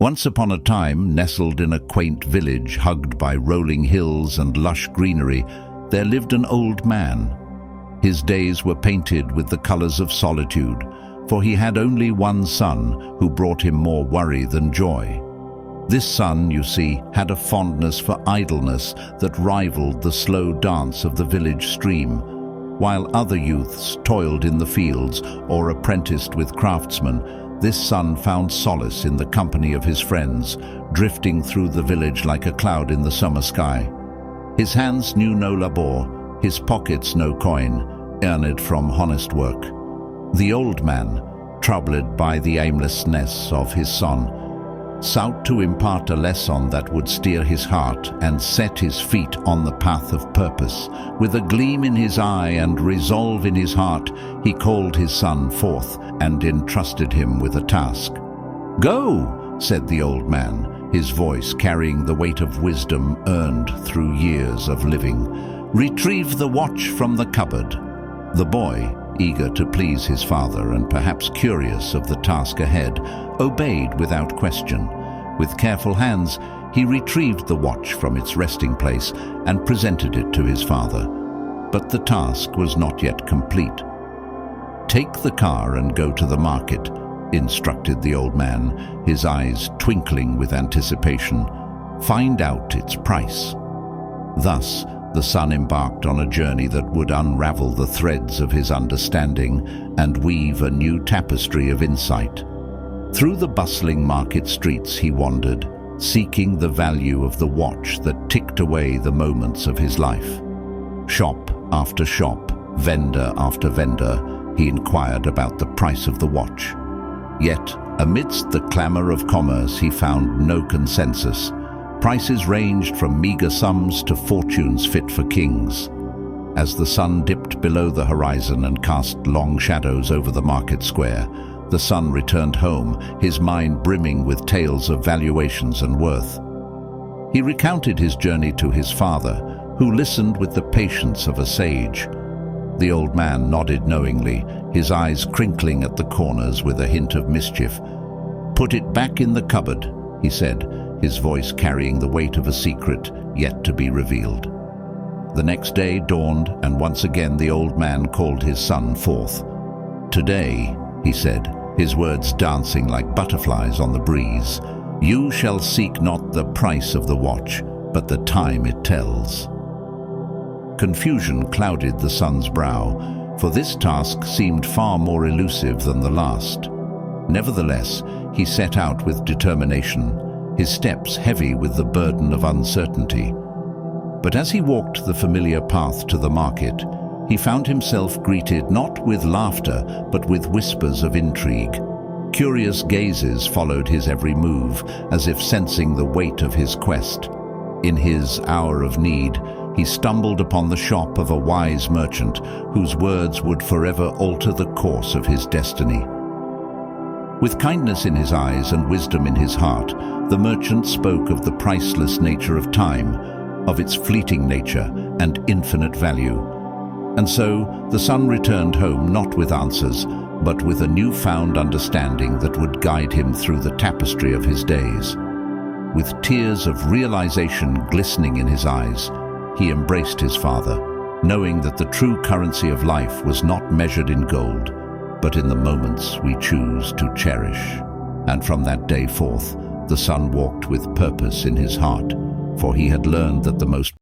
Once upon a time, nestled in a quaint village hugged by rolling hills and lush greenery, there lived an old man. His days were painted with the colors of solitude, for he had only one son who brought him more worry than joy. This son, you see, had a fondness for idleness that rivaled the slow dance of the village stream. While other youths toiled in the fields or apprenticed with craftsmen, this son found solace in the company of his friends, drifting through the village like a cloud in the summer sky. His hands knew no labor, his pockets no coin, earned from honest work. The old man, troubled by the aimlessness of his son, sought to impart a lesson that would steer his heart and set his feet on the path of purpose. With a gleam in his eye and resolve in his heart, he called his son forth and entrusted him with a task. "Go," said the old man, his voice carrying the weight of wisdom earned through years of living. "Retrieve the watch from the cupboard." The boy, eager to please his father and perhaps curious of the task ahead, obeyed without question. With careful hands, he retrieved the watch from its resting place and presented it to his father. But the task was not yet complete. "Take the car and go to the market," instructed the old man, his eyes twinkling with anticipation. "Find out its price." Thus, the son embarked on a journey that would unravel the threads of his understanding and weave a new tapestry of insight. Through the bustling market streets he wandered, seeking the value of the watch that ticked away the moments of his life. Shop after shop, vendor after vendor, he inquired about the price of the watch. Yet, amidst the clamor of commerce, he found no consensus. Prices ranged from meager sums to fortunes fit for kings. As the sun dipped below the horizon and cast long shadows over the market square, the son returned home, his mind brimming with tales of valuations and worth. He recounted his journey to his father, who listened with the patience of a sage. The old man nodded knowingly, his eyes crinkling at the corners with a hint of mischief. "Put it back in the cupboard," he said, his voice carrying the weight of a secret yet to be revealed. The next day dawned, and once again the old man called his son forth. "Today," he said, his words dancing like butterflies on the breeze, "you shall seek not the price of the watch, but the time it tells." Confusion clouded the son's brow, for this task seemed far more elusive than the last. Nevertheless, he set out with determination, his steps heavy with the burden of uncertainty. But as he walked the familiar path to the market, he found himself greeted not with laughter, but with whispers of intrigue. Curious gazes followed his every move, as if sensing the weight of his quest. In his hour of need, he stumbled upon the shop of a wise merchant whose words would forever alter the course of his destiny. With kindness in his eyes and wisdom in his heart, the merchant spoke of the priceless nature of time, of its fleeting nature and infinite value. And so the son returned home not with answers, but with a newfound understanding that would guide him through the tapestry of his days. With tears of realization glistening in his eyes, he embraced his father, knowing that the true currency of life was not measured in gold, but in the moments we choose to cherish. And from that day forth, the son walked with purpose in his heart, for he had learned that the most